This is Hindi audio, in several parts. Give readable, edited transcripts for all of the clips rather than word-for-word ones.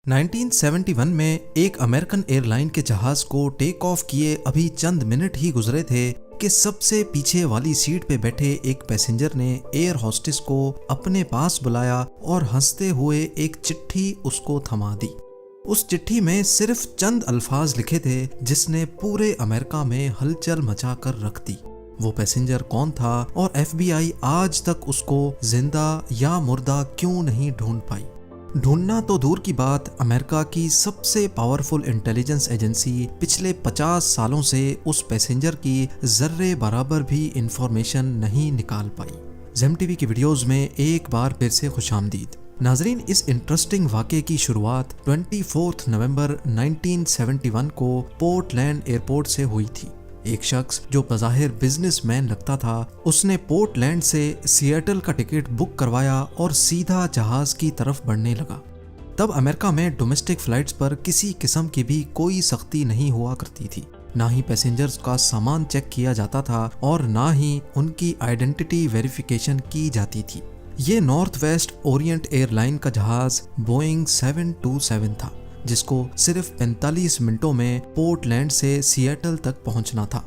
1971 में एक अमेरिकन एयरलाइन के जहाज को टेक ऑफ किए अभी चंद मिनट ही गुजरे थे कि सबसे पीछे वाली सीट पे बैठे एक पैसेंजर ने एयर होस्टेस को अपने पास बुलाया और हंसते हुए एक चिट्ठी उसको थमा दी। उस चिट्ठी में सिर्फ चंद अल्फाज लिखे थे जिसने पूरे अमेरिका में हलचल मचा कर रख दी। वो पैसेंजर कौन था और FBI आज तक उसको जिंदा या मुर्दा क्यों नहीं ढूंढ पाई। ढूंढना तो दूर की बात, अमेरिका की सबसे पावरफुल इंटेलिजेंस एजेंसी पिछले 50 सालों से उस पैसेंजर की जर्रे बराबर भी इंफॉर्मेशन नहीं निकाल पाई। जेम टीवी की वीडियोस में एक बार फिर से खुशामदीद। नाजरीन, इस इंटरेस्टिंग वाक़े की शुरुआत 24 नवंबर 1971 को पोर्टलैंड एयरपोर्ट से हुई थी। एक शख्स जो बज़ाहिर बिजनेसमैन लगता था, उसने पोर्टलैंड से सिएटल का टिकट बुक करवाया और सीधा जहाज की तरफ बढ़ने लगा। तब अमेरिका में डोमेस्टिक फ्लाइट्स पर किसी किस्म की भी कोई सख्ती नहीं हुआ करती थी। ना ही पैसेंजर्स का सामान चेक किया जाता था और ना ही उनकी आइडेंटिटी वेरिफिकेशन की जाती थी। ये नॉर्थ वेस्ट ओरिएंट एयरलाइन का जहाज बोइंग 727 था, जिसको सिर्फ 45 मिनटों में पोर्टलैंड से सिएटल तक पहुंचना था।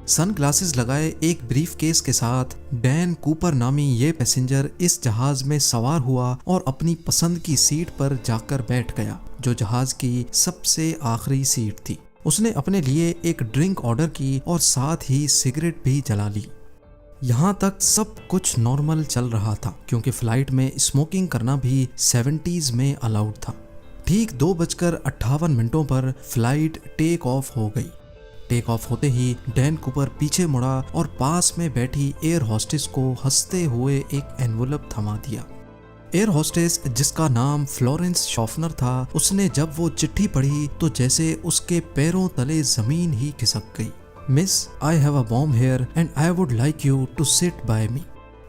सन ग्लासेस लगाए एक ब्रीफकेस के साथ डैन कूपर नामी ये पैसेंजर इस जहाज में सवार हुआ और अपनी पसंद की सीट पर जाकर बैठ गया, जो जहाज की सबसे आखिरी सीट थी। उसने अपने लिए एक ड्रिंक ऑर्डर की और साथ ही सिगरेट भी जला ली। यहाँ तक सब कुछ नॉर्मल चल रहा था, क्योंकि फ्लाइट में स्मोकिंग करना भी 70s में अलाउड था। ठीक 2:58 पर फ्लाइट टेक ऑफ हो गई। टेक ऑफ होते ही डैन कूपर पीछे मुड़ा और पास में बैठी एयर होस्टेस को हंसते हुए एक एनवलप थमा दिया। एयर होस्टेस, जिसका नाम फ्लोरेंस शॉफनर था, उसने जब वो चिट्ठी पढ़ी तो जैसे उसके पैरों तले जमीन ही खिसक गई। Miss, I have a bomb here and I would like you to sit by me.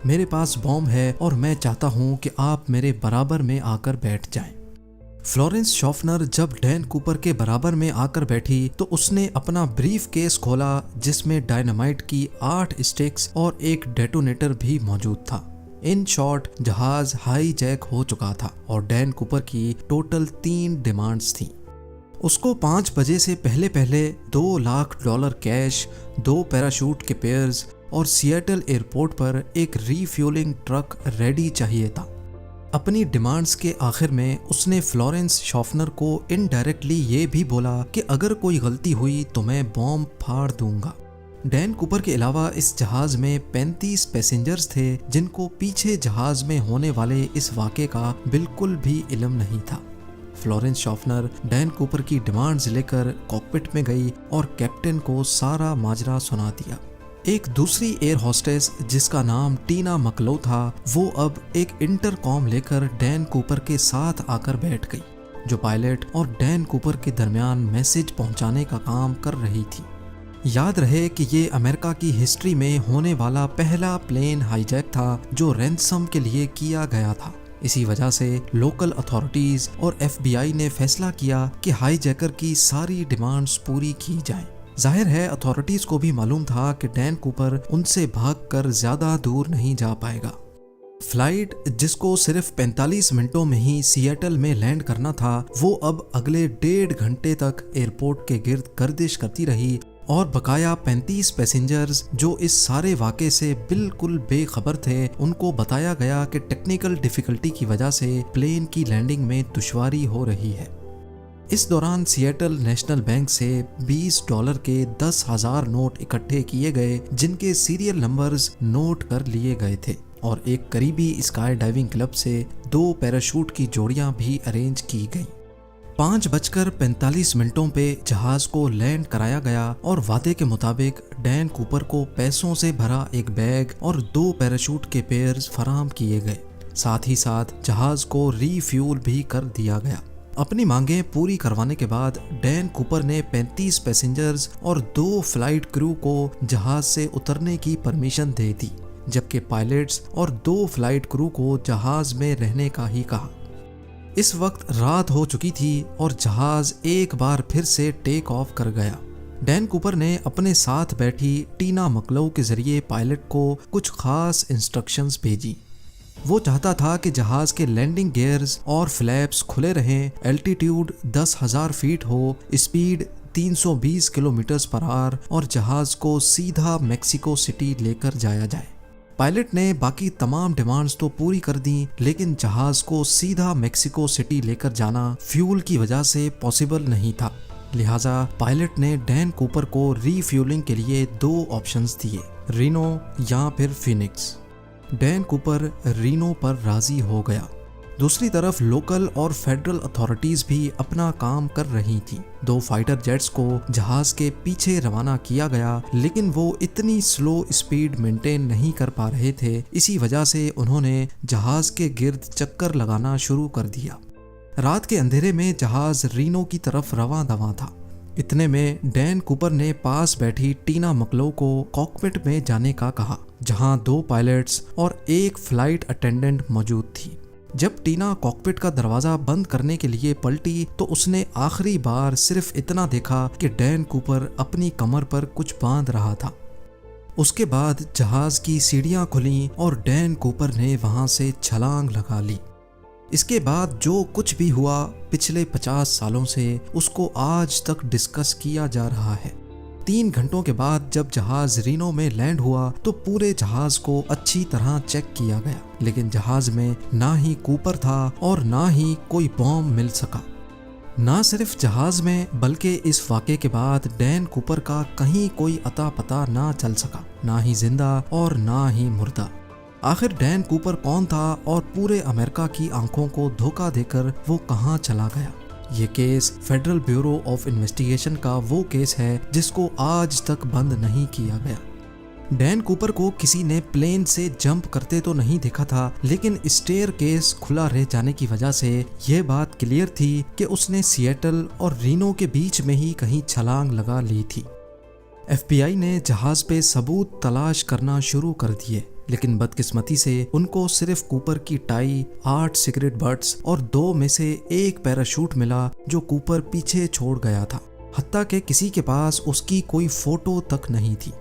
मेरे पास बॉम्ब है और मैं चाहता हूँ कि आप मेरे बराबर में आकर बैठ जाएं। फ्लोरेंस शॉफनर जब डैन कूपर के बराबर में आकर बैठी तो उसने अपना ब्रीफ केस खोला, जिसमें डायनामाइट की 8 स्टिक्स और एक डेटोनेटर भी मौजूद था। इन शॉर्ट, जहाज हाईजैक हो चुका था और डैन कूपर की टोटल 3 डिमांड्स थी। उसको 5 बजे से पहले पहले $2 लाख कैश, 2 पैराशूट के पेयर्स और सिएटल एयरपोर्ट पर एक रीफ्यूलिंग ट्रक रेडी चाहिए था। अपनी डिमांड्स के आखिर में उसने फ्लोरेंस शॉफनर को इनडायरेक्टली ये भी बोला कि अगर कोई गलती हुई तो मैं बॉम्ब फाड़ दूंगा। डैन कूपर के अलावा इस जहाज में 35 पैसेंजर्स थे, जिनको पीछे जहाज में होने वाले इस वाक़े का बिल्कुल भी इल्म नहीं था। फ्लोरेंस शॉफनर डैन कूपर की डिमांड्स लेकर कॉकपिट में गई और कैप्टन को सारा माजरा सुना दिया। एक दूसरी एयर होस्टेस, जिसका नाम टीना मकलो था, वो अब एक इंटरकॉम लेकर डैन कूपर के साथ आकर बैठ गई, जो पायलट और डैन कूपर के दरमियान मैसेज पहुंचाने का काम कर रही थी। याद रहे कि ये अमेरिका की हिस्ट्री में होने वाला पहला प्लेन हाईजैक था जो रैंसम के लिए किया गया था। इसी वजह से लोकल अथॉरिटीज और FBI ने फैसला किया कि हाईजैकर की सारी डिमांड्स पूरी की जाएं। जाहिर है अथॉरिटीज को भी मालूम था कि डैन कूपर उनसे भागकर ज्यादा दूर नहीं जा पाएगा। फ्लाइट, जिसको सिर्फ 45 मिनटों में ही सिएटल में लैंड करना था, वो अब अगले 1.5 घंटे तक एयरपोर्ट के गिर्द गर्दिश करती रही और बकाया 35 पैसेंजर्स जो इस सारे वाक़े से बिल्कुल बेखबर थे, उनको बताया गया कि टेक्निकल डिफिकल्टी की वजह से प्लेन की लैंडिंग में दुश्वारी हो रही है। इस दौरान सिएटल नेशनल बैंक से $20 के 10,000 नोट इकट्ठे किए गए, जिनके सीरियल नंबर्स नोट कर लिए गए थे, और एक करीबी स्काई डाइविंग क्लब से 2 पैराशूट की जोड़ियां भी अरेंज की गई। 5:45 पे जहाज को लैंड कराया गया और वादे के मुताबिक डैन कूपर को पैसों से भरा एक बैग और 2 पैराशूट के पेयर्स फराहम किए गए। साथ ही साथ जहाज को रीफ्यूल भी कर दिया गया। अपनी मांगें पूरी करवाने के बाद डैन कूपर ने 35 पैसेंजर्स और 2 फ्लाइट क्रू को जहाज से उतरने की परमिशन दे दी, जबकि पायलट्स और 2 फ्लाइट क्रू को जहाज में रहने का ही कहा। इस वक्त रात हो चुकी थी और जहाज एक बार फिर से टेक ऑफ कर गया। डैन कूपर ने अपने साथ बैठी टीना मकलो के जरिए पायलट को कुछ खास इंस्ट्रक्शंस भेजी। वो चाहता था कि जहाज के लैंडिंग गियर्स और फ्लैप्स खुले रहें, एल्टीट्यूड 10,000 फीट हो, स्पीड 320 किलोमीटर पर आवर और जहाज को सीधा मेक्सिको सिटी लेकर जाया जाए। पायलट ने बाकी तमाम डिमांड्स तो पूरी कर दी, लेकिन जहाज को सीधा मेक्सिको सिटी लेकर जाना फ्यूल की वजह से पॉसिबल नहीं था। लिहाजा पायलट ने डैन कूपर को रीफ्यूलिंग के लिए 2 ऑप्शंस दिए, रीनो या फिर फिनिक्स। डैन कूपर रीनो पर राजी हो गया। दूसरी तरफ लोकल और फेडरल अथॉरिटीज भी अपना काम कर रही थी। 2 फाइटर जेट्स को जहाज के पीछे रवाना किया गया, लेकिन वो इतनी स्लो स्पीड मेंटेन नहीं कर पा रहे थे। इसी वजह से उन्होंने जहाज के गिर्द चक्कर लगाना शुरू कर दिया। रात के अंधेरे में जहाज रीनो की तरफ रवां दवां था। इतने में डैन कूपर ने पास बैठी टीना मकलो को कॉकपिट में जाने का कहा, जहां 2 पायलट्स और 1 फ्लाइट अटेंडेंट मौजूद थी। जब टीना कॉकपिट का दरवाजा बंद करने के लिए पलटी तो उसने आखिरी बार सिर्फ इतना देखा कि डैन कूपर अपनी कमर पर कुछ बांध रहा था। उसके बाद जहाज की सीढ़ियां खुली और डैन कूपर ने वहां से छलांग लगा ली। इसके बाद जो कुछ भी हुआ पिछले 50 सालों से, उसको आज तक डिस्कस किया जा रहा है। 3 घंटों के बाद जब जहाज रीनो में लैंड हुआ तो पूरे जहाज को अच्छी तरह चेक किया गया, लेकिन जहाज में ना ही कूपर था और ना ही कोई बॉम्ब मिल सका। ना सिर्फ जहाज में, बल्कि इस वाक़े के बाद डैन कूपर का कहीं कोई अता पता ना चल सका, ना ही जिंदा और ना ही मुर्दा। आखिर डैन कूपर कौन था और पूरे अमेरिका की आंखों को धोखा देकर वो कहां चला गया? ये case federal bureau of investigation का वो केस है जिसको आज तक बंद नहीं किया गया। डैन कूपर को किसी ने प्लेन से जंप करते तो नहीं देखा था, लेकिन स्टेयर केस खुला रह जाने की वजह से यह बात क्लियर थी कि उसने सिएटल और रीनो के बीच में ही कहीं छलांग लगा ली थी। FBI ने जहाज पे सबूत तलाश करना शुरू कर दिए, लेकिन बदकिस्मती से उनको सिर्फ कूपर की टाई, 8 सिगरेट बट्स और 2 में से 1 पैराशूट मिला जो कूपर पीछे छोड़ गया था। हत्ता कि किसी के पास उसकी कोई फोटो तक नहीं थी।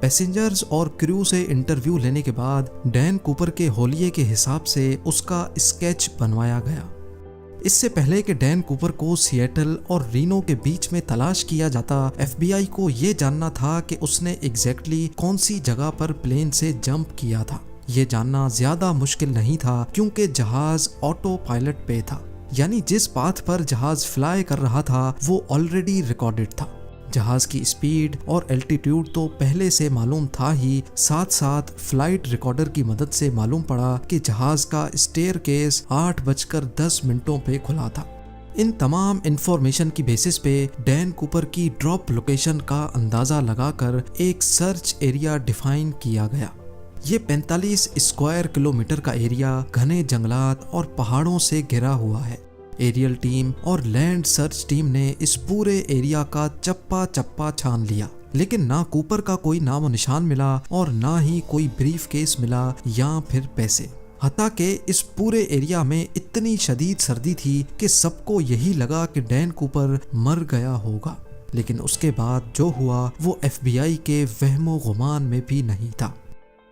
पैसेंजर्स और क्रू से इंटरव्यू लेने के बाद डैन कूपर के होलिये के हिसाब से उसका स्केच बनवाया गया। इससे पहले कि डैन कूपर को सिएटल और रीनो के बीच में तलाश किया जाता, FBI को ये जानना था कि उसने एग्जैक्टली कौन सी जगह पर प्लेन से जंप किया था। ये जानना ज्यादा मुश्किल नहीं था क्योंकि जहाज ऑटो पायलट पे था, यानी जिस पाथ पर जहाज फ्लाई कर रहा था वो ऑलरेडी रिकॉर्डेड था। जहाज की स्पीड और एल्टीट्यूड तो पहले से मालूम था ही, साथ साथ फ्लाइट रिकॉर्डर की मदद से मालूम पड़ा कि जहाज का स्टेयर केस 8:10 पे खुला था। इन तमाम इंफॉर्मेशन की बेसिस पे डैन कूपर की ड्रॉप लोकेशन का अंदाजा लगाकर एक सर्च एरिया डिफाइन किया गया। ये 45 स्क्वायर किलोमीटर का एरिया घने जंगलात और पहाड़ों से घिरा हुआ है। एरियल टीम और लैंड सर्च टीम ने इस पूरे एरिया का चप्पा चप्पा छान लिया, लेकिन ना कूपर का कोई नामो निशान मिला और ना ही कोई ब्रीफ केस मिला या फिर पैसे। हत्ता कि इस पूरे एरिया में इतनी शदीद सर्दी थी कि सबको यही लगा कि डैन कूपर मर गया होगा, लेकिन उसके बाद जो हुआ वो FBI के वहमो गुमान में भी नहीं था।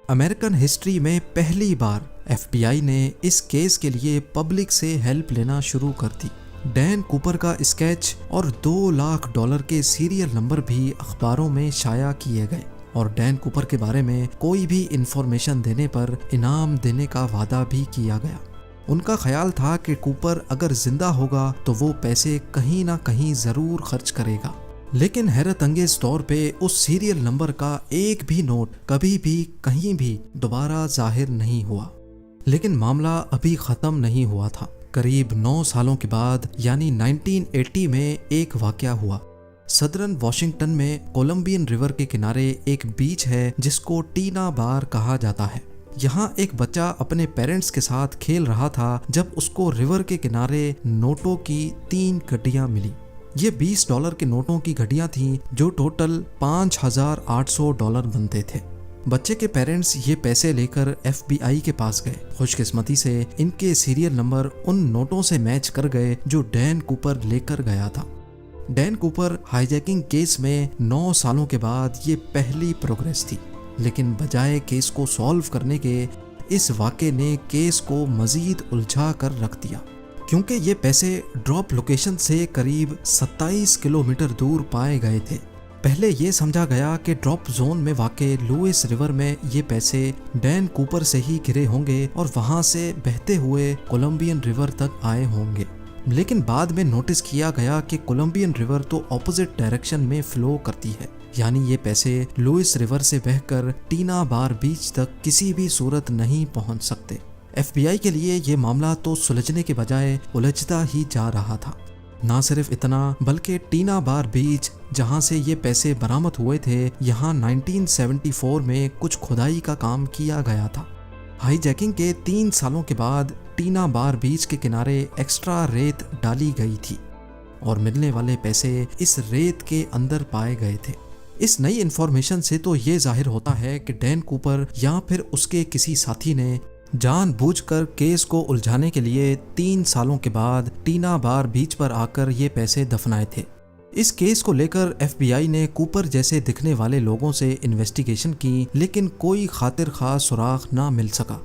अमेरिकन हिस्ट्री में पहली बार FBI ने इस केस के लिए पब्लिक से हेल्प लेना शुरू कर दी। डैन कूपर का स्केच और $2 लाख के सीरियल नंबर भी अखबारों में शाया किए गए और डैन कूपर के बारे में कोई भी इंफॉर्मेशन देने पर इनाम देने का वादा भी किया गया। उनका ख्याल था कि कूपर अगर जिंदा होगा तो वो पैसे कहीं ना कहीं जरूर खर्च करेगा, लेकिन हैरत अंगेज तौर पे उस सीरियल नंबर का एक भी नोट कभी भी कहीं भी दोबारा जाहिर नहीं हुआ। लेकिन मामला अभी खत्म नहीं हुआ था। करीब 9 सालों के बाद यानी 1980 में एक वाकया हुआ। सदर्न वॉशिंगटन में कोलंबियन रिवर के किनारे एक बीच है जिसको टीना बार कहा जाता है। यहाँ एक बच्चा अपने पेरेंट्स के साथ खेल रहा था जब उसको रिवर के किनारे नोटों की 3 गड्डियाँ मिली। ये $20 के नोटों की घड़ियां थीं जो टोटल $5,800 बनते थे। बच्चे के पेरेंट्स ये पैसे लेकर FBI के पास गए। खुशकिस्मती से इनके सीरियल नंबर उन नोटों से मैच कर गए जो डैन कूपर लेकर गया था। डैन कूपर हाईजैकिंग केस में 9 सालों के बाद ये पहली प्रोग्रेस थी, लेकिन बजाय केस को सॉल्व करने के इस वाक़े ने केस को मज़ीद उलझा कर रख दिया, क्योंकि ये पैसे ड्रॉप लोकेशन से करीब 27 किलोमीटर दूर पाए गए थे। पहले ये समझा गया कि ड्रॉप जोन में वाक़े लुइस रिवर में ये पैसे डैन कूपर से ही गिरे होंगे और वहाँ से बहते हुए कोलंबियन रिवर तक आए होंगे। लेकिन बाद में नोटिस किया गया कि कोलंबियन रिवर तो ऑपोजिट डायरेक्शन में फ्लो करती है, यानी ये पैसे लुइस रिवर से बहकर टीना बार बीच तक किसी भी सूरत नहीं पहुंच सकते। FBI के लिए ये मामला तो सुलझने के बजाय उलझता ही जा रहा था। ना सिर्फ इतना, बल्कि टीना बार बीच जहां से ये पैसे बरामद हुए थे, यहाँ 1974 में कुछ खुदाई का काम किया गया था। हाईजैकिंग के 3 सालों के बाद टीना बार बीच के किनारे एक्स्ट्रा रेत डाली गई थी और मिलने वाले पैसे इस रेत के अंदर पाए गए थे। इस नई इन्फॉर्मेशन से तो ये जाहिर होता है कि डैन कूपर या फिर उसके किसी साथी ने जानबूझकर केस को उलझाने के लिए 3 सालों के बाद टीना बार बीच पर आकर ये पैसे दफनाए थे। इस केस को लेकर FBI ने कूपर जैसे दिखने वाले लोगों से इन्वेस्टिगेशन की, लेकिन कोई खातिर खास सुराग ना मिल सका।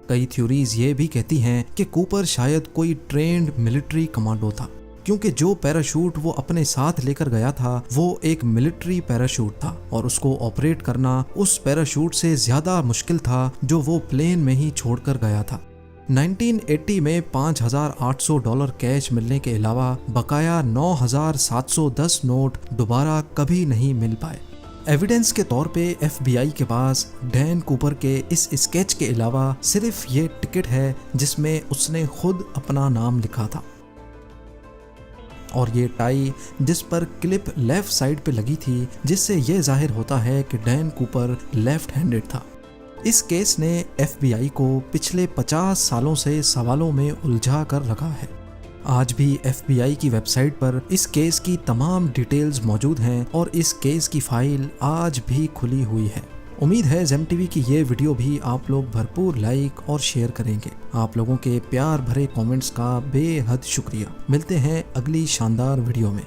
कई थ्योरीज ये भी कहती हैं कि कूपर शायद कोई ट्रेंड मिलिट्री कमांडो था, क्योंकि जो पैराशूट वो अपने साथ लेकर गया था वो एक मिलिट्री पैराशूट था और उसको ऑपरेट करना उस पैराशूट से ज्यादा मुश्किल था जो वो प्लेन में ही छोड़कर गया था। 1980 में $5,800 कैश मिलने के अलावा बकाया 9,710 नोट दोबारा कभी नहीं मिल पाए। एविडेंस के तौर पे FBI के पास डैन कूपर के इस स्केच के अलावा सिर्फ ये टिकट है जिसमें उसने खुद अपना नाम लिखा था और ये टाई जिस पर क्लिप लेफ्ट साइड पे लगी थी, जिससे ये जाहिर होता है कि डैन कूपर लेफ्ट हैंडेड था। इस केस ने FBI को पिछले 50 सालों से सवालों में उलझा कर रखा है। आज भी FBI की वेबसाइट पर इस केस की तमाम डिटेल्स मौजूद हैं और इस केस की फाइल आज भी खुली हुई है। उम्मीद है ज़ेम टीवी की ये वीडियो भी आप लोग भरपूर लाइक और शेयर करेंगे। आप लोगों के प्यार भरे कमेंट्स का बेहद शुक्रिया। मिलते हैं अगली शानदार वीडियो में।